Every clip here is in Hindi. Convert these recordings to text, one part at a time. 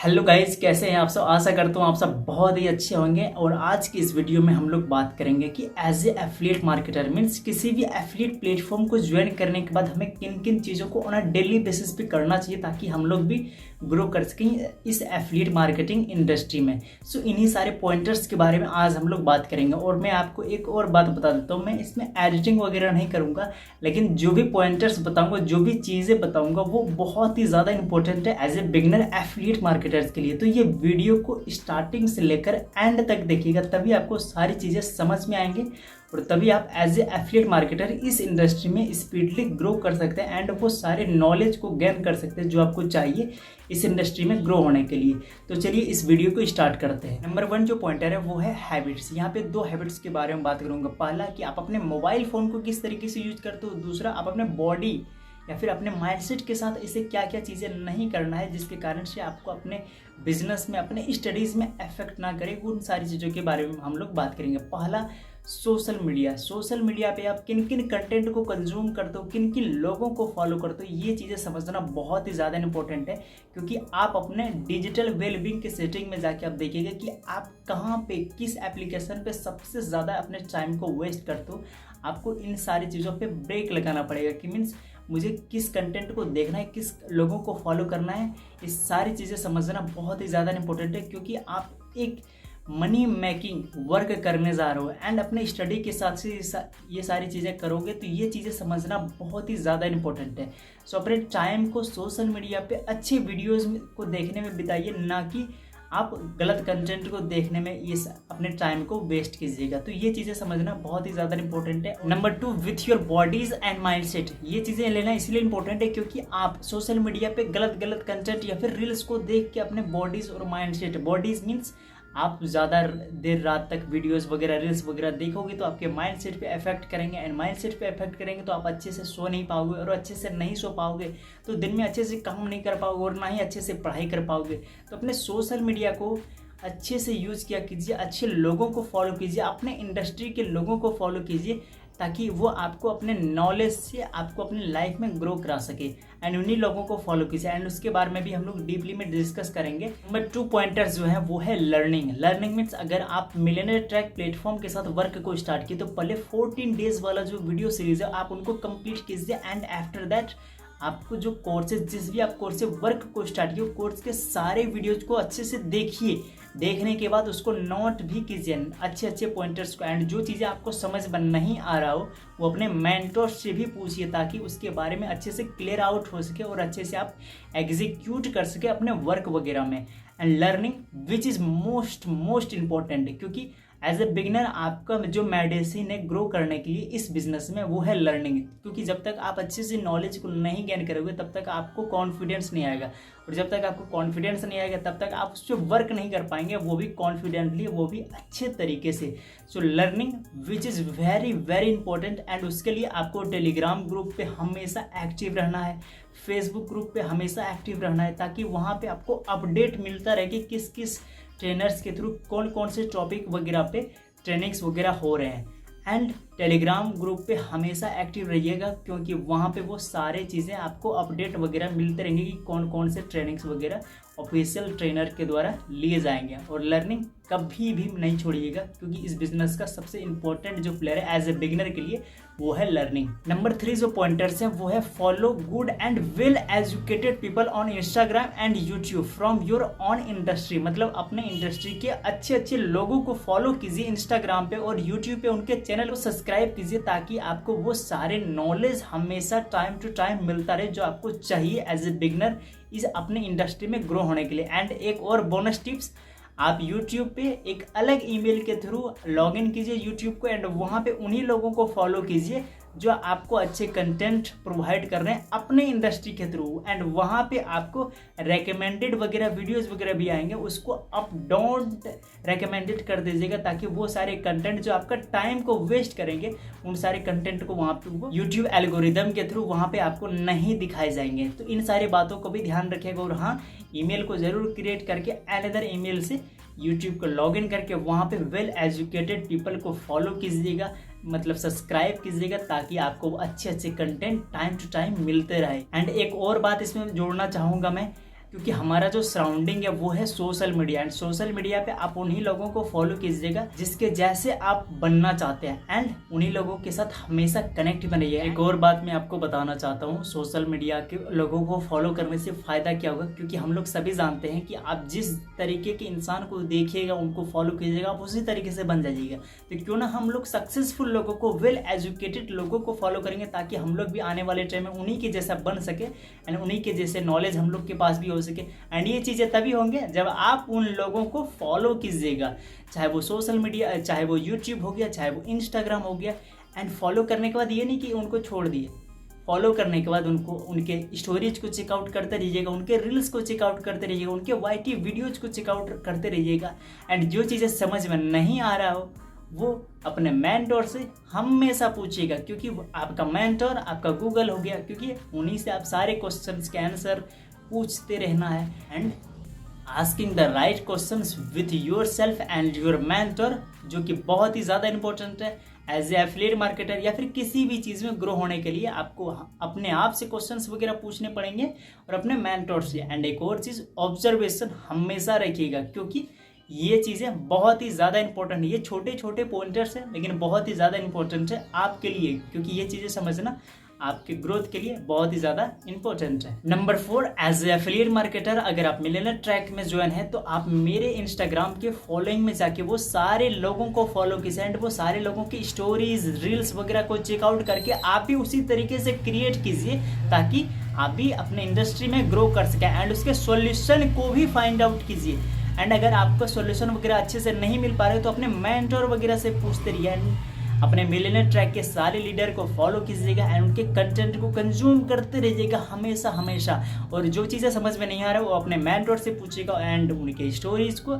हेलो गाइस, कैसे हैं आप सब। आशा करता हूँ आप सब बहुत ही अच्छे होंगे। और आज की इस वीडियो में हम लोग बात करेंगे कि as a affiliate marketer means किसी भी एफिलिएट प्लेटफॉर्म को ज्वाइन करने के बाद हमें किन किन चीज़ों को ऑन अ डेली बेसिस पे करना चाहिए ताकि हम लोग भी ग्रो कर सकें इस एफिलिएट मार्केटिंग इंडस्ट्री में। सो इन्हीं सारे पॉइंटर्स के बारे में आज हम लोग बात करेंगे। और मैं आपको एक और बात बता देता हूँ, मैं इसमें एडिटिंग वगैरह नहीं करूँगा, लेकिन जो भी पॉइंटर्स बताऊँगा, जो भी चीज़ें बताऊँगा वो बहुत ही ज़्यादा इंपॉर्टेंट है as a beginner affiliate marketers के लिए। तो ये वीडियो को स्टार्टिंग से लेकर एंड तक देखिएगा, तभी आपको सारी चीज़ें समझ में आएंगे और तभी आप एज ए एफिलिएट मार्केटर इस इंडस्ट्री में स्पीडली ग्रो कर सकते हैं एंड वो सारे नॉलेज को गेन कर सकते हैं जो आपको चाहिए इस इंडस्ट्री में ग्रो होने के लिए। तो चलिए इस वीडियो को स्टार्ट करते हैं। नंबर 1 जो पॉइंटर है वो है हैबिट्स। यहाँ पे 2 हैबिट्स के बारे में बात करूंगा। पहला कि आप अपने मोबाइल फ़ोन को किस तरीके से यूज करते हो, दूसरा आप अपने बॉडी या फिर अपने माइंडसेट के साथ इसे क्या क्या चीज़ें नहीं करना है जिसके कारण से आपको अपने बिजनेस में, अपने स्टडीज़ में इफेक्ट ना करे। उन सारी चीज़ों के बारे में हम लोग बात करेंगे। पहला सोशल मीडिया। सोशल मीडिया पे आप किन किन कंटेंट को कंज्यूम करते हो, किन किन लोगों को फॉलो करते हो, ये चीज़ें समझना बहुत ही ज़्यादा इंपॉर्टेंट है। क्योंकि आप अपने डिजिटल वेलबींग के सेटिंग में जाके आप देखिएगा कि आप कहाँ पे, किस एप्लीकेशन पे सबसे ज़्यादा अपने टाइम को वेस्ट करते हो। आपको इन सारी चीज़ों पे ब्रेक लगाना पड़ेगा कि मीन्स मुझे किस कंटेंट को देखना है, किस लोगों को फॉलो करना है। इस सारी चीज़ें समझना बहुत ही ज़्यादा इंपॉर्टेंट है क्योंकि आप एक मनी मेकिंग वर्क करने जा रहे हो एंड अपने स्टडी के साथ से ये सारी चीज़ें करोगे तो ये चीज़ें समझना बहुत ही ज़्यादा इंपॉर्टेंट है। सो अपने टाइम को सोशल मीडिया पे अच्छे वीडियोस को देखने में बिताइए, ना कि आप गलत कंटेंट को देखने में ये अपने टाइम को वेस्ट कीजिएगा। तो ये चीज़ें समझना बहुत ही ज़्यादा इंपॉर्टेंट है। Number 2 with your bodies and mindset. ये चीज़ें लेना इसलिए इंपॉर्टेंट है क्योंकि आप सोशल मीडिया पे गलत कंटेंट या फिर रील्स को देख के अपने बॉडीज और माइंडसेट, बॉडीज मीन्स आप ज़्यादा देर रात तक वीडियोस वगैरह, रील्स वगैरह देखोगे तो आपके माइंडसेट पे इफेक्ट करेंगे एंड माइंडसेट पे इफेक्ट करेंगे तो आप अच्छे से सो नहीं पाओगे और अच्छे से नहीं सो पाओगे तो दिन में अच्छे से काम नहीं कर पाओगे और ना ही अच्छे से पढ़ाई कर पाओगे। तो अपने सोशल मीडिया को अच्छे से यूज़ किया कीजिए, अच्छे लोगों को फॉलो कीजिए, अपने इंडस्ट्री के लोगों को फॉलो कीजिए ताकि वो आपको अपने नॉलेज से आपको अपनी लाइफ में ग्रो करा सके एंड उन्हीं लोगों को फॉलो कीजिए। एंड उसके बारे में भी हम लोग डीपली में डिस्कस करेंगे। नंबर 2 पॉइंटर्स जो है वो है लर्निंग। लर्निंग मीन्स अगर आप मिलियनेयर ट्रैक प्लेटफॉर्म के साथ वर्क को स्टार्ट किए तो पहले 14 डेज वाला जो वीडियो सीरीज है आप उनको कंप्लीट कीजिए एंड आफ्टर दैट आपको जो कोर्सेज, जिस भी आप कोर्स से वर्क को स्टार्ट किए कोर्स के सारे वीडियोज को अच्छे से देखिए। देखने के बाद उसको नोट भी कीजिए अच्छे अच्छे पॉइंटर्स को एंड जो चीज़ें आपको समझ में नहीं आ रहा हो वो अपने मेंटोर से भी पूछिए ताकि उसके बारे में अच्छे से क्लियर आउट हो सके और अच्छे से आप एग्जीक्यूट कर सके अपने वर्क वगैरह में। And learning which is most important क्योंकि एज ए बिगिनर आपका जो मेडिसिन है ग्रो करने के लिए इस बिजनेस में वो है लर्निंग। क्योंकि जब तक आप अच्छे से नॉलेज को नहीं गेन करोगे तब तक आपको कॉन्फिडेंस नहीं आएगा और जब तक आपको कॉन्फिडेंस नहीं आएगा तब तक आप उस पर वर्क नहीं कर पाएंगे, वो भी कॉन्फिडेंटली, वो भी अच्छे तरीके से। So learning which is very very important and उसके लिए आपको टेलीग्राम ग्रुप पे हमेशा एक्टिव रहना है, फेसबुक ग्रुप पे हमेशा एक्टिव रहना है ताकि वहाँ पे आपको अपडेट मिलता रहे कि किस किस ट्रेनर्स के थ्रू कौन कौन से टॉपिक वगैरह पे ट्रेनिंग्स वगैरह हो रहे हैं। एंड टेलीग्राम ग्रुप पे हमेशा एक्टिव रहिएगा क्योंकि वहाँ पे वो सारे चीज़ें आपको अपडेट वगैरह मिलते रहेंगे कि कौन कौन से ट्रेनिंग्स वगैरह ऑफिशियल ट्रेनर के द्वारा लिए जाएंगे। और लर्निंग कभी भी नहीं छोड़िएगा क्योंकि इस बिजनेस का सबसे इंपॉर्टेंट जो प्लेयर है एज ए बिगिनर के लिए वो है लर्निंग। नंबर 3 जो पॉइंटर्स हैं वो है follow good and well educated people on Instagram and YouTube from your on industry. मतलब अपने इंडस्ट्री के अच्छे अच्छे लोगों को फॉलो कीजिए इंस्टाग्राम पे और यूट्यूब पे, उनके चैनल को सब्सक्राइब कीजिए ताकि आपको वो सारे नॉलेज हमेशा टाइम टू टाइम मिलता रहे जो आपको चाहिए एज ए बिगिनर इस अपने इंडस्ट्री में ग्रो होने के लिए। एंड एक और बोनस टिप्स, आप YouTube पे एक अलग ईमेल के थ्रू लॉगिन कीजिए YouTube को एंड वहाँ पे उन्हीं लोगों को फॉलो कीजिए जो आपको अच्छे कंटेंट प्रोवाइड कर रहे हैं अपने इंडस्ट्री के थ्रू एंड वहाँ पे आपको रेकमेंडेड वगैरह वीडियोस वगैरह भी आएंगे, उसको आप डोंट रेकमेंडेड कर दीजिएगा ताकि वो सारे कंटेंट जो आपका टाइम को वेस्ट करेंगे उन सारे कंटेंट को वहाँ पे यूट्यूब एल्गोरिदम के थ्रू वहाँ पे आपको नहीं दिखाए जाएंगे। तो इन सारी बातों को भी ध्यान रखिएगा और हाँ, ईमेल को ज़रूर क्रिएट करके अनदर ईमेल से यूट्यूब को लॉगिन करके वहाँ पे वेल एजुकेटेड पीपल को फॉलो कीजिएगा, मतलब सब्सक्राइब कीजिएगा ताकि आपको अच्छे अच्छे कंटेंट टाइम टू टाइम मिलते रहे। एंड एक और बात इसमें जोड़ना चाहूँगा मैं, क्योंकि हमारा जो सराउंडिंग है वो है social media, and social media पे आप उन्हीं लोगों को फॉलो कीजिएगा जिसके जैसे आप बनना चाहते हैं, एंड उन्हीं लोगों के साथ हमेशा कनेक्ट बनिए। एक और बात मैं आपको बताना चाहता हूँ, सोशल मीडिया के लोगों को फॉलो करने से फायदा क्या होगा, क्योंकि हम लोग सभी जानते हैं कि आप जिस तरीके के इंसान को देखिएगा, उनको फॉलो कीजिएगा, आप उसी तरीके से बन जाइएगा। तो क्यों ना हम लोग सक्सेसफुल लोगों को, वेल एजुकेटेड लोगों को फॉलो करेंगे, ताकि हम लोग भी आने वाले टाइम में उन्हीं के जैसा बन सके, एंड उन्हीं के जैसे नॉलेज हम लोग के पास भी हो सके। एंड ये चीज़ें तभी होंगे जब आप उन लोगों को फॉलो कीजिएगा, चाहे वो सोशल मीडिया, चाहे वो यूट्यूब हो गया, चाहे वो इंस्टाग्राम हो गया। एंड फॉलो करने के बाद ये नहीं कि उनको छोड़ दिए, फॉलो करने के बाद उनको, उनके स्टोरीज को चेकआउट करते रहिएगा, उनके रील्स को चेकआउट करते रहिएगा, उनके वाईटी वीडियोज को चेकआउट करते रहिएगा। एंड जो चीज़ें समझ में नहीं आ रहा हो वो अपने मेंटोर से हमेशा पूछिएगा, क्योंकि आपका मेंटोर आपका गूगल हो गया, क्योंकि उन्हीं से आप सारे क्वेश्चंस के आंसर पूछते रहना है। And asking the right questions with your self and your mentor, जो कि बहुत ही ज़्यादा इंपॉर्टेंट है एज ए एफिलिएट मार्केटर या फिर किसी भी चीज़ में ग्रो होने के लिए। आपको अपने आप से क्वेश्चंस वगैरह पूछने पड़ेंगे और अपने मेंटोर से। एंड एक और चीज़, ऑब्जर्वेशन हमेशा रखिएगा, क्योंकि ये चीज़ें बहुत ही ज़्यादा इंपॉर्टेंट है। ये छोटे छोटे पॉइंटर्स हैं लेकिन बहुत ही ज़्यादा इंपॉर्टेंट है आपके लिए, क्योंकि ये चीज़ें समझना आपके ग्रोथ के लिए बहुत ही ज़्यादा इंपॉर्टेंट है। Number 4, as a affiliate marketer अगर आप मिलियनेयर ट्रैक में ज्वाइन है तो आप मेरे इंस्टाग्राम के फॉलोइंग में जाके वो सारे लोगों को फॉलो कीजिए, एंड वो सारे लोगों की स्टोरीज, रील्स वगैरह को चेकआउट करके आप भी उसी तरीके से क्रिएट कीजिए, ताकि आप भी अपने इंडस्ट्री में ग्रो कर सकें। एंड उसके सॉल्यूशन को भी फाइंड आउट कीजिए। एंड अगर आपको सॉल्यूशन वगैरह अच्छे से नहीं मिल पा रहे तो अपने मेंटोर वगैरह से पूछते रहिए। अपने मिलियनेयर ट्रैक के सारे लीडर को फॉलो कीजिएगा एंड उनके कंटेंट को कंज्यूम करते रहिएगा हमेशा हमेशा। और जो चीज़ें समझ में नहीं आ रहा वो अपने मेंटोर से पूछिएगा, एंड उनके स्टोरीज को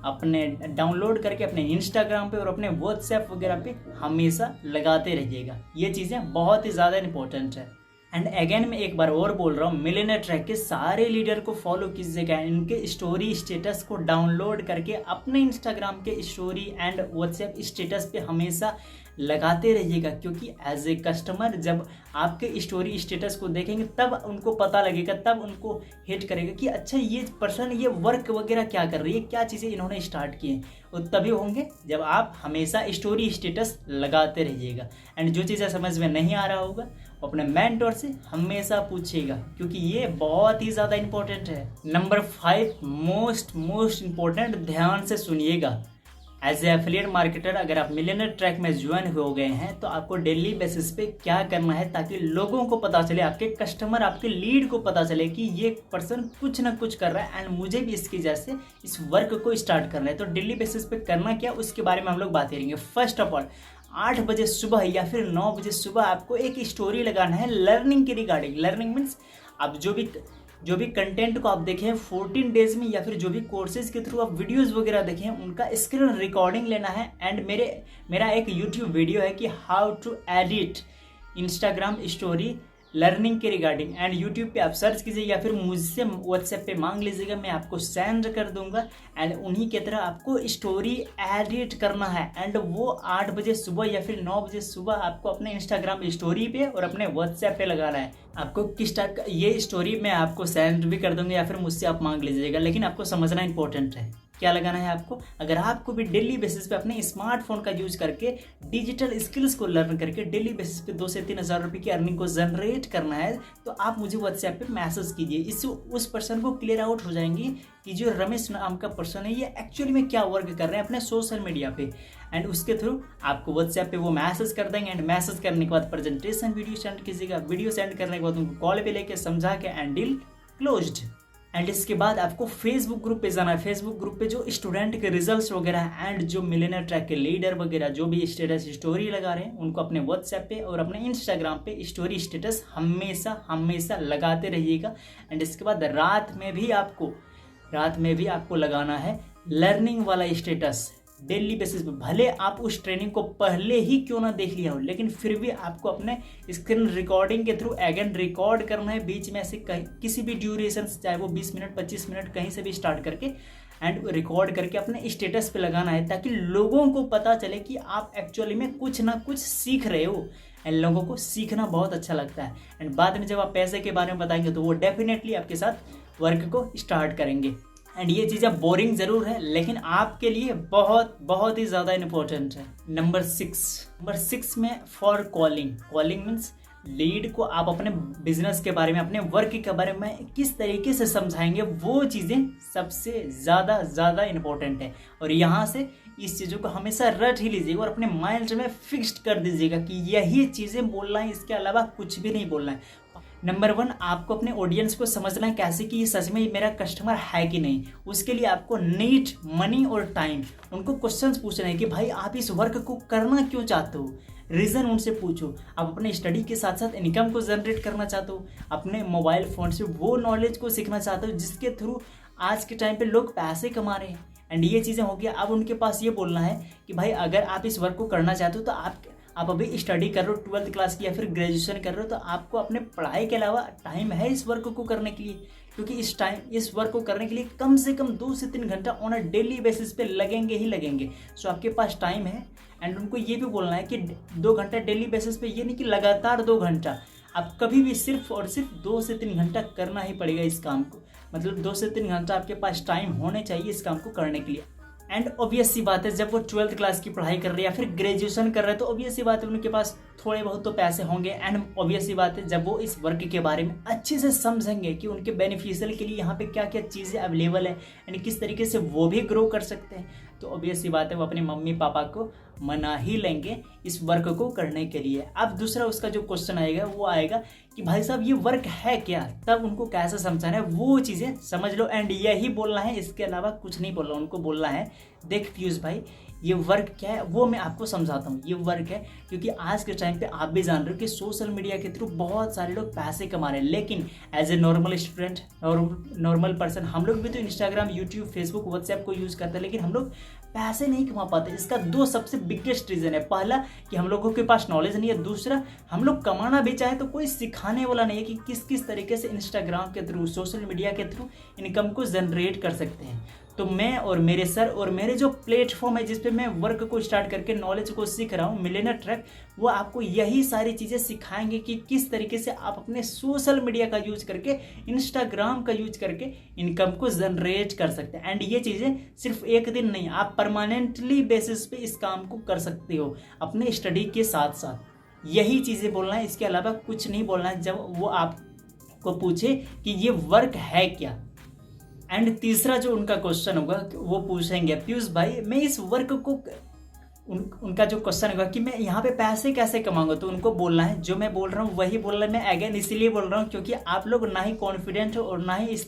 अपने डाउनलोड करके अपने इंस्टाग्राम पे और अपने व्हाट्सएप वगैरह पे हमेशा लगाते रहिएगा। ये चीज़ें बहुत ही ज़्यादा इंपॉर्टेंट है। एंड अगेन मैं एक बार और बोल रहा हूँ, मिलियनेयर ट्रैक के सारे लीडर को फॉलो कीजिएगा, इनके स्टोरी स्टेटस को डाउनलोड करके अपने इंस्टाग्राम के स्टोरी एंड व्हाट्सएप स्टेटस पे हमेशा लगाते रहिएगा, क्योंकि एज ए कस्टमर जब आपके स्टोरी स्टेटस को देखेंगे तब उनको पता लगेगा, तब उनको हिट करेगा कि अच्छा ये पर्सन ये वर्क वगैरह क्या कर रही है, क्या चीज़ें इन्होंने स्टार्ट की हैं। और तभी होंगे जब आप हमेशा स्टोरी स्टेटस लगाते रहिएगा। एंड जो चीज़ें समझ में नहीं आ रहा होगा अपने मेंटोर से हमेशा पूछिएगा, क्योंकि ये बहुत ही ज़्यादा इंपॉर्टेंट है। नंबर 5, मोस्ट इंपॉर्टेंट, ध्यान से सुनिएगा। एज ए एफिलिएट मार्केटर अगर आप मिलियनेयर ट्रैक में ज्वाइन हो गए हैं तो आपको डेली बेसिस पे क्या करना है, ताकि लोगों को पता चले, आपके कस्टमर, आपके लीड को पता चले कि ये पर्सन कुछ ना कुछ कर रहा है एंड मुझे भी इसकी जैसे इस वर्क को स्टार्ट करना है। तो डेली बेसिस पे करना क्या, उसके बारे में हम लोग बात करेंगे। फर्स्ट ऑफ ऑल 8 बजे सुबह या फिर 9 बजे सुबह आपको एक स्टोरी लगाना है लर्निंग के रिगार्डिंग। लर्निंग मीन्स आप जो भी कंटेंट को आप देखें 14 डेज में, या फिर जो भी कोर्सेज के थ्रू आप वीडियोस वगैरह देखें उनका स्क्रीन रिकॉर्डिंग लेना है। एंड मेरा एक यूट्यूब वीडियो है कि how to edit Instagram story learning के रिगार्डिंग, एंड यूट्यूब पे आप सर्च कीजिए या फिर मुझसे व्हाट्सएप पे मांग लीजिएगा, मैं आपको सेंड कर दूंगा। एंड उन्हीं की तरह आपको स्टोरी एडिट करना है, एंड वो 8 बजे सुबह या फिर 9 बजे सुबह आपको अपने इंस्टाग्राम स्टोरी पे और अपने व्हाट्सएप पे लगाना है। आपको किस टाइप का ये स्टोरी मैं आपको सेंड भी कर दूंगा या फिर मुझसे आप मांग लीजिएगा, लेकिन आपको समझना इंपॉर्टेंट है क्या लगाना है आपको। अगर आपको भी डेली बेसिस पे अपने स्मार्टफोन का यूज करके डिजिटल स्किल्स को लर्न करके डेली बेसिस पे 2 से 3 हज़ार रुपये की अर्निंग को जनरेट करना है तो आप मुझे व्हाट्सएप पे मैसेज कीजिए। इससे उस पर्सन को क्लियर आउट हो जाएंगी कि जो रमेश नाम का पर्सन है ये एक्चुअली में क्या वर्क कर रहे हैं अपने सोशल मीडिया पे। एंड उसके थ्रू आपको व्हाट्सएप पे वो मैसेज कर देंगे। एंड मैसेज करने के बाद प्रेजेंटेशन वीडियो सेंड कीजिएगा। वीडियो सेंड करने के बाद उनको कॉल पे लेके समझा के एंड डील क्लोज्ड। एंड इसके बाद आपको फेसबुक ग्रुप पे जाना है। फेसबुक ग्रुप पे जो स्टूडेंट के रिजल्ट्स वगैरह एंड जो मिलियनेयर ट्रैक के लीडर वगैरह जो भी स्टेटस स्टोरी लगा रहे हैं उनको अपने व्हाट्सएप पे और अपने इंस्टाग्राम पे स्टोरी स्टेटस हमेशा लगाते रहिएगा। एंड इसके बाद रात में भी आपको लगाना है लर्निंग वाला स्टेटस डेली बेसिस पे। भले आप उस ट्रेनिंग को पहले ही क्यों ना देख लिया हो, लेकिन फिर भी आपको अपने स्क्रीन रिकॉर्डिंग के थ्रू अगेन रिकॉर्ड करना है बीच में से किसी भी ड्यूरेशन, चाहे वो 20 मिनट 25 मिनट कहीं से भी स्टार्ट करके एंड रिकॉर्ड करके अपने स्टेटस पे लगाना है, ताकि लोगों को पता चले कि आप एक्चुअली में कुछ ना कुछ सीख रहे हो। एंड लोगों को सीखना बहुत अच्छा लगता है। एंड बाद में जब आप पैसे के बारे में बताएंगे तो वो डेफिनेटली आपके साथ वर्क को स्टार्ट करेंगे। एंड ये चीज़ें बोरिंग ज़रूर है लेकिन आपके लिए बहुत बहुत ही ज़्यादा इम्पोर्टेंट है। नंबर 6 में फॉर कॉलिंग मीन्स लीड को आप अपने बिजनेस के बारे में, अपने वर्क के बारे में किस तरीके से समझाएंगे, वो चीज़ें सबसे ज़्यादा इम्पोर्टेंट है। और यहाँ से इस चीज़ों को हमेशा रट ही लीजिएगा और अपने माइंड में फिक्स्ड कर दीजिएगा कि यही चीज़ें बोलना है, इसके अलावा कुछ भी नहीं बोलना है। नंबर 1, आपको अपने ऑडियंस को समझना है कैसे कि ये सच में मेरा कस्टमर है कि नहीं। उसके लिए आपको नीड, मनी और टाइम, उनको क्वेश्चंस पूछना है कि भाई आप इस वर्क को करना क्यों चाहते हो, रीज़न उनसे पूछो। आप अपने स्टडी के साथ साथ इनकम को जनरेट करना चाहते हो, अपने मोबाइल फ़ोन से वो नॉलेज को सीखना चाहते हो जिसके थ्रू आज के टाइम पे लोग पैसे कमा रहे हैं। एंड ये चीज़ें हो गया। अब उनके पास ये बोलना है कि भाई अगर आप इस वर्क को करना चाहते हो तो आप अभी स्टडी कर रहे हो 12th क्लास की या फिर ग्रेजुएशन कर रहे हो, तो आपको अपने पढ़ाई के अलावा टाइम है इस वर्क को करने के लिए, क्योंकि इस वर्क को करने के लिए कम से कम 2 से 3 घंटा ऑन अ डेली बेसिस पे लगेंगे ही लगेंगे। सो आपके पास टाइम है। एंड उनको ये भी बोलना है कि 2 घंटा डेली बेसिस पे, ये नहीं कि लगातार 2 घंटा, आप कभी भी सिर्फ और सिर्फ 2 से 3 घंटा करना ही पड़ेगा इस काम को। मतलब 2 से 3 घंटा आपके पास टाइम होने चाहिए इस काम को करने के लिए। एंड ऑब्वियस सी बात है, जब वो 12th क्लास की पढ़ाई कर रहे हैं या फिर ग्रेजुएशन कर रहे हैं तो ऑब्वियस सी बात है उनके पास थोड़े बहुत तो पैसे होंगे। एंड ऑब्वियस सी बात है जब वो इस वर्क के बारे में अच्छे से समझेंगे कि उनके बेनिफिशियल के लिए यहाँ पे क्या क्या चीज़ें अवेलेबल है एंड किस तरीके से वो भी ग्रो कर सकते हैं, तो ऑब्वियस सी बात है वो अपने मम्मी पापा को मना ही लेंगे इस वर्क को करने के लिए। अब दूसरा उसका जो क्वेश्चन आएगा वो आएगा कि भाई साहब ये वर्क है क्या, तब उनको कैसे समझाना है वो चीज़ें समझ लो। एंड यही बोलना है, इसके अलावा कुछ नहीं बोलना। उनको बोलना है देख पीयूष भाई ये वर्क क्या है वो मैं आपको समझाता हूँ। ये वर्क है क्योंकि आज के टाइम पे आप भी जान रहे हो कि सोशल मीडिया के थ्रू बहुत सारे लोग पैसे कमा रहे हैं, लेकिन एज ए नॉर्मल स्टूडेंट और नॉर्मल पर्सन हम लोग भी तो इंस्टाग्राम, यूट्यूब, फेसबुक, व्हाट्सएप को यूज़ करते हैं, लेकिन हम लोग पैसे नहीं कमा पाते। इसका 2 सबसे बिगेस्ट रीज़न है। पहला कि हम लोगों के पास नॉलेज नहीं है, दूसरा हम लोग कमाना भी चाहे तो कोई सिखाने वाला नहीं है कि किस किस तरीके से इंस्टाग्राम के थ्रू, सोशल मीडिया के थ्रू इनकम को जनरेट कर सकते हैं। तो मैं और मेरे सर और मेरे जो प्लेटफॉर्म है जिस पे मैं वर्क को स्टार्ट करके नॉलेज को सीख रहा हूँ, मिलियनेयर ट्रैक, वो आपको यही सारी चीज़ें सिखाएंगे कि किस तरीके से आप अपने सोशल मीडिया का यूज करके, इंस्टाग्राम का यूज करके इनकम को जनरेट कर सकते हैं। एंड ये चीज़ें सिर्फ एक दिन नहीं, आप परमानेंटली बेसिस पे इस काम को कर सकते हो अपने स्टडी के साथ साथ। यही चीज़ें बोलना है, इसके अलावा कुछ नहीं बोलना है जब वो आपको पूछे कि ये वर्क है क्या। एंड तीसरा जो उनका क्वेश्चन होगा वो पूछेंगे पीयूष भाई मैं इस वर्क को उनका जो क्वेश्चन होगा कि मैं यहाँ पे पैसे कैसे कमाऊंगा, तो उनको बोलना है जो मैं बोल रहा हूँ वही बोलना है। मैं अगेन इसीलिए बोल रहा हूँ क्योंकि आप लोग ना ही कॉन्फिडेंट हो और ना ही इस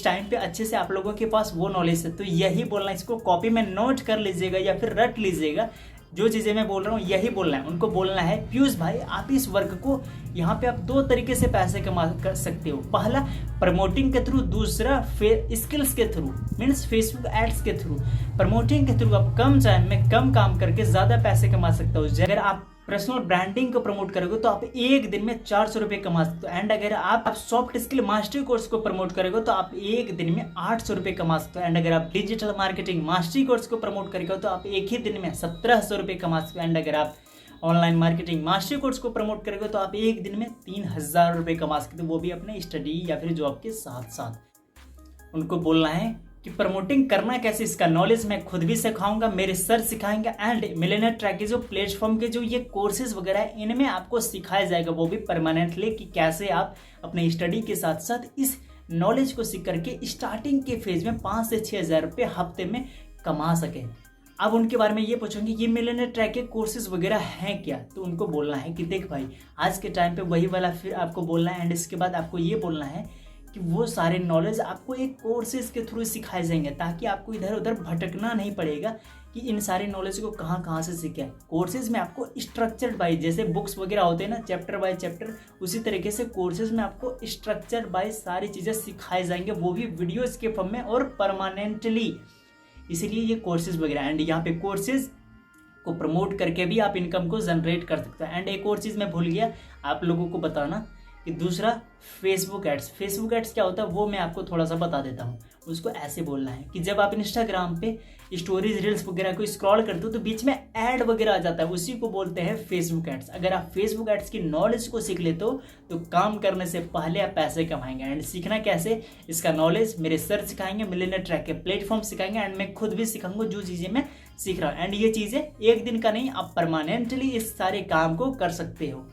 टाइम पे अच्छे से आप लोगों के पास वो नॉलेज है, तो यही बोलना है। इसको कॉपी में नोट कर लीजिएगा या फिर रट लीजिएगा। जो चीज़ें मैं बोल रहा हूँ यही बोलना है। उनको बोलना है पीयूष भाई आप इस वर्क को यहाँ पे आप 2 तरीके से पैसे कमा कर सकते हो। पहला प्रमोटिंग के थ्रू, दूसरा स्किल्स के थ्रू, मीन्स फेसबुक एड्स के थ्रू। प्रमोटिंग के थ्रू आप कम टाइम में कम काम करके ज़्यादा पैसे कमा सकते हो। अगर आप पर्सनल ब्रांडिंग को प्रमोट करोगे तो आप एक दिन में 400 रुपये कमा सकते हो। एंड अगर आप सॉफ्ट स्किल मास्टरी कोर्स को प्रमोट करोगे तो आप एक दिन में 800 रुपये कमा सकते हो। एंड अगर आप डिजिटल मार्केटिंग मास्टरी कोर्स को प्रमोट करोगे तो आप एक ही दिन में 1700 रुपये कमा सकते हो। एंड अगर आप ऑनलाइन मार्केटिंग मास्टरी कोर्स को प्रमोट करोगे तो आप एक दिन में 3000 रुपये कमा सकते हो, वो भी अपने स्टडी या फिर जॉब के साथ साथ। उनको बोलना है कि प्रमोटिंग करना कैसे, इसका नॉलेज मैं खुद भी सिखाऊंगा, मेरे सर सिखाएंगे। एंड मिलियनेयर ट्रैक के जो प्लेटफॉर्म के जो ये कोर्सेज वगैरह है इनमें आपको सिखाया जाएगा, वो भी परमानेंटली, कि कैसे आप अपने स्टडी के साथ साथ इस नॉलेज को सीख करके स्टार्टिंग के फेज में 5 से 6 हज़ार रुपये हफ्ते में कमा सकें। अब उनके बारे में ये पूछेंगे ये मिलियनेयर ट्रैक के कोर्सेज वगैरह हैं क्या, तो उनको बोलना है कि देख भाई आज के टाइम पे वही वाला फिर आपको बोलना है। एंड इसके बाद आपको ये बोलना है कि वो सारे नॉलेज आपको एक कोर्सेज के थ्रू सिखाए जाएंगे, ताकि आपको इधर उधर भटकना नहीं पड़ेगा कि इन सारे नॉलेज को कहाँ कहाँ से सीखें। कोर्सेज में आपको स्ट्रक्चर्ड बाय, जैसे बुक्स वगैरह होते हैं ना चैप्टर बाय चैप्टर, उसी तरीके से कोर्सेज में आपको स्ट्रक्चर्ड बाय सारी चीज़ें सिखाई जाएंगे, वो भी वीडियोज़ के फॉर्म में और परमानेंटली। इसीलिए ये कोर्सेज वगैरह। एंड यहाँ पे कोर्सेज को प्रमोट करके भी आप इनकम को जनरेट कर सकते हैं। एंड एक और चीज़ मैं भूल गया आप लोगों को बताना कि दूसरा फेसबुक एड्स क्या होता है वो मैं आपको थोड़ा सा बता देता हूँ। उसको ऐसे बोलना है कि जब आप इंस्टाग्राम पे स्टोरीज रील्स वगैरह को स्क्रॉल करते हो तो बीच में ऐड वगैरह आ जाता है, उसी को बोलते हैं फेसबुक एड्स। अगर आप फेसबुक एड्स की नॉलेज को सीख लेते हो तो काम करने से पहले आप पैसे कमाएंगे। एंड सीखना कैसे, इसका नॉलेज मेरे सर सिखाएंगे, मिलियनेयर ट्रैक के प्लेटफॉर्म सिखाएंगे, एंड मैं खुद भी सिखाऊंगा जो चीज़ें मैं सीख रहा हूँ। एंड ये चीज़ें एक दिन का नहीं, आप परमानेंटली इस सारे काम को कर सकते हो।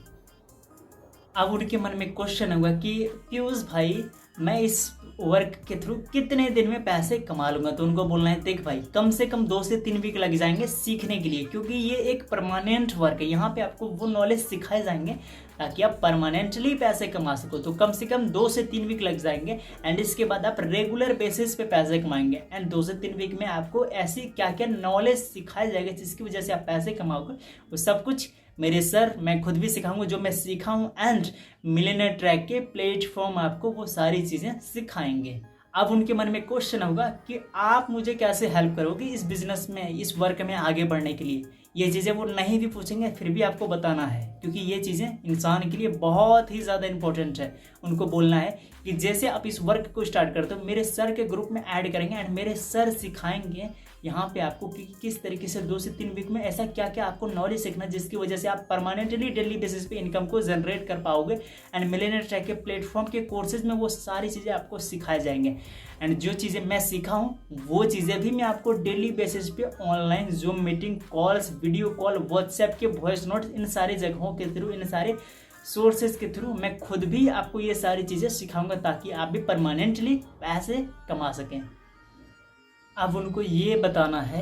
अब उनके मन में क्वेश्चन होगा कि पीयूष भाई मैं इस वर्क के थ्रू कितने दिन में पैसे कमा लूंगा। तो उनको बोलना है देख भाई, कम से कम 2 से 3 वीक लग जाएंगे सीखने के लिए, क्योंकि ये एक परमानेंट वर्क है। यहाँ पे आपको वो नॉलेज सिखाए जाएंगे ताकि आप परमानेंटली पैसे कमा सको। तो कम से कम 2 से 3 वीक लग जाएंगे एंड इसके बाद आप रेगुलर बेसिस पे पैसे कमाएंगे। एंड 2 से 3 वीक में आपको ऐसी क्या क्या नॉलेज सिखाया जाएगा जिसकी वजह से आप पैसे कमाओगे, वो सब कुछ मेरे सर, मैं खुद भी सिखाऊंगा जो मैं सीखा हूँ, एंड मिलियनेयर ट्रैक के प्लेटफॉर्म आपको वो सारी चीज़ें सिखाएंगे। अब उनके मन में क्वेश्चन होगा कि आप मुझे कैसे हेल्प करोगे इस बिजनेस में, इस वर्क में आगे बढ़ने के लिए। ये चीज़ें वो नहीं भी पूछेंगे, फिर भी आपको बताना है, क्योंकि ये चीज़ें इंसान के लिए बहुत ही ज़्यादा इंपॉर्टेंट है। उनको बोलना है कि जैसे आप इस वर्क को स्टार्ट करते हो, मेरे सर के ग्रुप में ऐड करेंगे एंड मेरे सर सिखाएंगे यहाँ पे आपको कि किस तरीके से 2 से 3 वीक में ऐसा क्या क्या आपको नॉलेज सीखना जिसकी वजह से आप परमानेंटली डेली बेसिस पे इनकम को जनरेट कर पाओगे। एंड मिलियनेयर ट्रैक के प्लेटफॉर्म के कोर्सेज में वो सारी चीज़ें आपको सिखाए जाएंगे। एंड जो चीज़ें मैं सीखा हूँ वो चीज़ें भी मैं आपको डेली बेसिस पे online zoom meeting, calls, video call, WhatsApp के वॉइस नोट्स, इन सारे जगहों के थ्रू, इन सारे सोर्सेज के थ्रू मैं खुद भी आपको ये सारी चीज़ें सिखाऊंगा ताकि आप भी परमानेंटली पैसे कमा सकें। अब उनको ये बताना है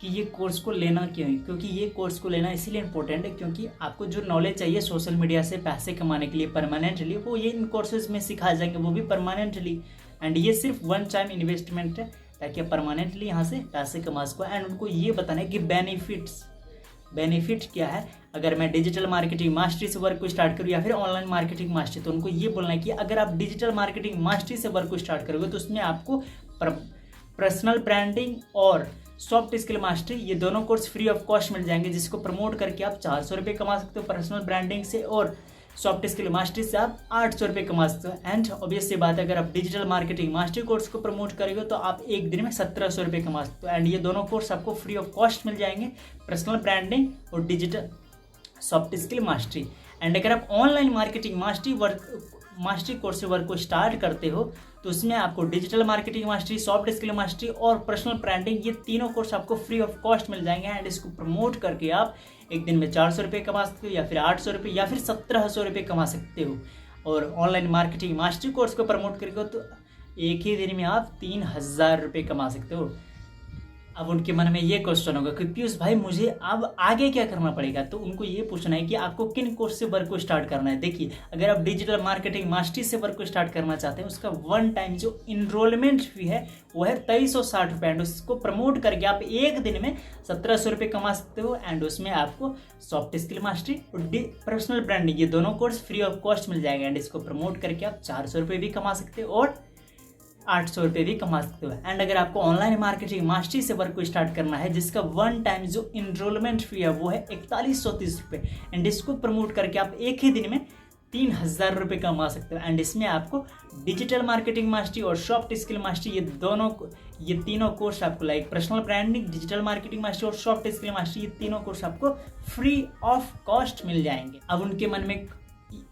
कि ये कोर्स को लेना क्यों है, क्योंकि ये कोर्स को लेना इसीलिए इम्पोर्टेंट है क्योंकि आपको जो नॉलेज चाहिए सोशल मीडिया से पैसे कमाने के लिए परमानेंटली, वो ये इन कोर्सेज में सिखाए जाएंगे, वो भी परमानेंटली। एंड ये सिर्फ 1 टाइम इन्वेस्टमेंट है ताकि आप परमानेंटली यहाँ से पैसे कमा सको। एंड उनको ये बताना है कि बेनिफिट क्या है अगर मैं डिजिटल मार्केटिंग मास्टरी से वर्क को स्टार्ट करूँ या फिर ऑनलाइन मार्केटिंग मास्टरी। तो उनको ये बोलना है कि अगर आप डिजिटल मार्केटिंग मास्टरी से वर्क को स्टार्ट करोगे तो उसमें आपको पर्सनल ब्रांडिंग और सॉफ्ट स्किल मास्टरी, ये दोनों कोर्स फ्री ऑफ कॉस्ट मिल जाएंगे, जिसको प्रमोट करके आप 400 रुपये कमा सकते हो पर्सनल ब्रांडिंग से, और सॉफ्ट स्किल मास्टरी से आप 800 रुपये कमा सकते हो। एंड ऑब्वियस सी बात है, अगर आप डिजिटल मार्केटिंग मास्टरी कोर्स को प्रमोट करेंगे तो आप एक दिन में 1700 रुपये कमा सकते हो। एंड ये दोनों कोर्स आपको फ्री ऑफ कॉस्ट मिल जाएंगे, पर्सनल ब्रांडिंग और digital soft skill mastery. And अगर आप ऑनलाइन मार्केटिंग मास्टरी कोर्स से वर्क को स्टार्ट करते हो तो उसमें आपको digital marketing mastery, soft skill mastery और पर्सनल ब्रांडिंग, ये तीनों कोर्स आपको फ्री ऑफ कॉस्ट मिल जाएंगे। एंड इसको प्रमोट करके आप एक दिन में 400 रुपये कमा सकते हो या फिर 800 रुपये या फिर 1700 रुपये कमा सकते हो। और ऑनलाइन मार्केटिंग मास्टरी कोर्स को प्रमोट करके तो एक ही दिन में आप 3000 रुपये कमा सकते हो। अब उनके मन में ये क्वेश्चन होगा कि पीयूष भाई मुझे अब आगे क्या करना पड़ेगा। तो उनको ये पूछना है कि आपको किन कोर्स से वर्क को स्टार्ट करना है। देखिए, अगर आप डिजिटल मार्केटिंग मास्टरी से वर्क को स्टार्ट करना चाहते हैं, उसका 1 टाइम जो इनरोलमेंट फी है वो है 2360 रुपये। एंड उसको प्रमोट करके आप एक दिन में 1700 रुपये कमा सकते हो। एंड उसमें आपको सॉफ्ट स्किल मास्टरी और पर्सनल ब्रांडिंग, ये दोनों कोर्स फ्री ऑफ कॉस्ट मिल जाएगा। एंड इसको प्रमोट करके आप 400 रुपये भी कमा सकते हो और 800 रुपये भी कमा सकते हो। एंड अगर आपको ऑनलाइन मार्केटिंग मास्टरी से वर्क को स्टार्ट करना है, जिसका 1 टाइम जो इनरोलमेंट फी है वो है 4130 रुपये। एंड इसको प्रमोट करके आप एक ही दिन में 3000 रुपये कमा सकते हो। एंड इसमें आपको डिजिटल मार्केटिंग मास्टरी और सॉफ्ट स्किल मास्टरी, ये तीनों कोर्स आपको, like personal branding, digital marketing mastery और सॉफ्ट स्किल मास्टरी, ये तीनों कोर्स आपको फ्री ऑफ कॉस्ट मिल जाएंगे। अब उनके मन में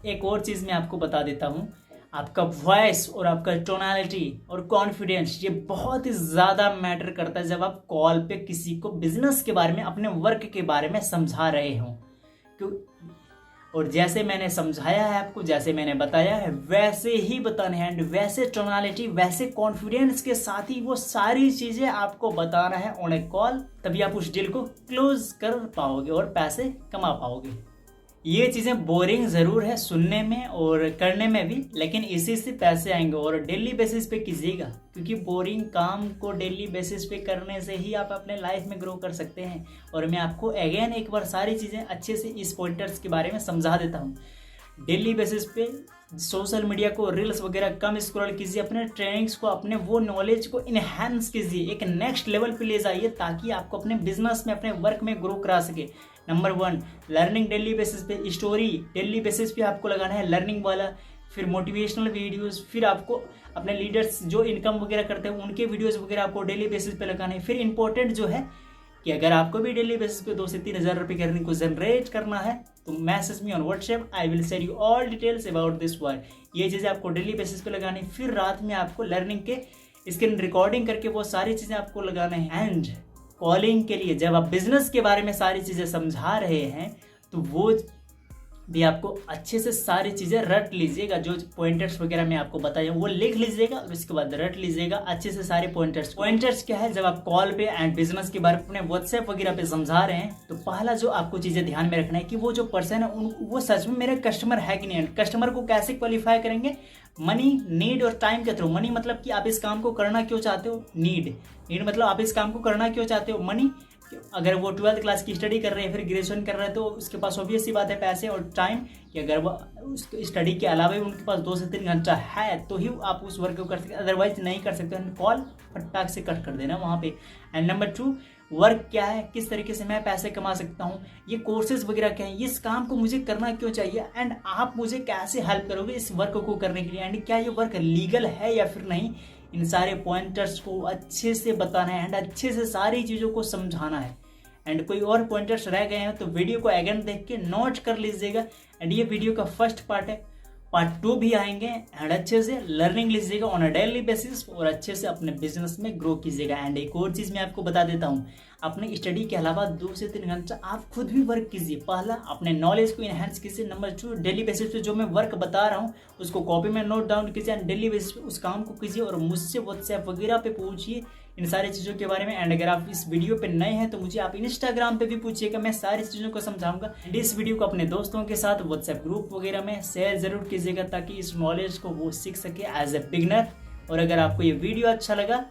एक और चीज़ मैं आपको बता देता हूँ, आपका वॉइस और आपका टोनालिटी और कॉन्फिडेंस, ये बहुत ही ज़्यादा मैटर करता है जब आप कॉल पे किसी को बिजनेस के बारे में, अपने वर्क के बारे में समझा रहे हों। क्यों? और जैसे मैंने समझाया है आपको, जैसे मैंने बताया है, वैसे ही बताना है। एंड वैसे टोनालिटी, वैसे कॉन्फिडेंस के साथ ही वो सारी चीज़ें आपको बताना है ऑन ए कॉल, तभी आप उस डील को क्लोज कर पाओगे और पैसे कमा पाओगे। ये चीज़ें बोरिंग ज़रूर है सुनने में और करने में भी, लेकिन इसी से पैसे आएंगे। और डेली बेसिस पे कीजिएगा, क्योंकि बोरिंग काम को डेली बेसिस पे करने से ही आप अपने लाइफ में ग्रो कर सकते हैं। और मैं आपको अगेन एक बार सारी चीज़ें अच्छे से इस पॉइंटर्स के बारे में समझा देता हूँ। डेली बेसिस पे सोशल मीडिया को, रील्स वगैरह कम स्क्रॉल कीजिए, अपने ट्रेनिंग्स को, अपने वो नॉलेज को इन्हेंस कीजिए, एक नेक्स्ट लेवल पे ले जाइए ताकि आपको अपने बिजनेस में, अपने वर्क में ग्रो करा सके। नंबर 1, लर्निंग डेली बेसिस पे, स्टोरी डेली बेसिस पे आपको लगाना है लर्निंग वाला, फिर मोटिवेशनल वीडियोस, फिर आपको अपने लीडर्स जो इनकम वगैरह करते हैं उनके वीडियोस वगैरह आपको डेली बेसिस पे लगाने हैं। फिर इंपॉर्टेंट जो है कि अगर आपको भी डेली बेसिस पे 2 से 3 हज़ार रुपये की अर्निंग को जनरेट करना है तो message me on WhatsApp, I will share you all details about this work. ये चीज़ें आपको डेली बेसिस पे लगानी, फिर रात में आपको लर्निंग के स्क्रीन रिकॉर्डिंग करके वो सारी चीज़ें आपको लगाने हैं। एंड कॉलिंग के लिए जब आप बिजनेस के बारे में सारी चीज़ें समझा रहे हैं तो वो भी आपको अच्छे से सारी चीज़ें रट लीजिएगा। जो पॉइंटर्स वगैरह मैं आपको बताया वो लिख लीजिएगा और उसके बाद रट लीजिएगा अच्छे से सारे पॉइंटर्स क्या है, जब आप कॉल पे एंड बिजनेस के बारे में अपने व्हाट्सएप वगैरह पे समझा रहे हैं तो पहला जो आपको चीज़ें ध्यान में रखना है कि वो जो पर्सन है वो सच में मेरे कस्टमर है कि नहीं। कस्टमर को कैसे क्वालिफाई करेंगे, मनी, नीड और टाइम के थ्रू। मनी मतलब कि आप इस काम को करना क्यों चाहते हो, नीड मतलब आप इस काम को करना क्यों चाहते हो, मनी अगर वो 12th क्लास की स्टडी कर रहे हैं फिर ग्रेजुएशन कर रहे हैं तो उसके पास ऑब्वियस सी बात है पैसे, और टाइम कि अगर वो उस स्टडी के अलावा भी उनके पास 2 से 3 घंटा है तो ही आप उस वर्क को कर सकते, अदरवाइज नहीं कर सकते। कॉल फटाक से कट कर देना वहाँ पे। एंड नंबर 2, वर्क क्या है, किस तरीके से मैं पैसे कमा सकता हूँ, ये कोर्सेज वगैरह क्या है, इस काम को मुझे करना क्यों चाहिए एंड आप मुझे कैसे हेल्प करोगे इस वर्क को करने के लिए, एंड क्या ये वर्क लीगल है या फिर नहीं। इन सारे पॉइंटर्स को अच्छे से बताना है एंड अच्छे से सारी चीज़ों को समझाना है। एंड कोई और पॉइंटर्स रह गए हैं तो वीडियो को अगेन देख के नोट कर लीजिएगा। एंड ये वीडियो का फर्स्ट पार्ट है, पार्ट 2 भी आएंगे। एंड अच्छे से लर्निंग लीजिएगा ऑन अ डेली बेसिस और अच्छे से अपने बिजनेस में ग्रो कीजिएगा। एंड एक और चीज़ मैं आपको बता देता हूँ, अपने स्टडी के अलावा 2 से 3 घंटा आप खुद भी वर्क कीजिए। पहला, अपने नॉलेज को इन्हेंस कीजिए। नंबर 2, डेली बेसिस पे जो मैं वर्क बता रहा हूँ उसको कॉपी में नोट डाउन कीजिए एंड डेली बेसिस पे उस काम को कीजिए और मुझसे व्हाट्सएप वगैरह पे पूछिए इन सारी चीज़ों के बारे में। एंड अगर आप इस वीडियो पे नए हैं तो मुझे आप इंस्टाग्राम पे भी पूछिएगा, मैं सारी चीज़ों को समझाऊंगा। एंड इस वीडियो को अपने दोस्तों के साथ व्हाट्सएप ग्रुप वगैरह में शेयर जरूर कीजिएगा ताकि इस नॉलेज को वो सीख सके एज ए बिगनर। और अगर आपको ये वीडियो अच्छा लगा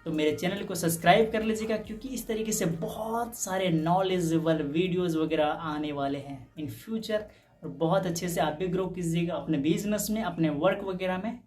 तो मेरे चैनल को सब्सक्राइब कर लीजिएगा क्योंकि इस तरीके से बहुत सारे नॉलेजेबल वीडियोज़ वगैरह आने वाले हैं इन फ्यूचर। और बहुत अच्छे से आप भी ग्रो कीजिएगा अपने बिजनेस में, अपने वर्क वगैरह में।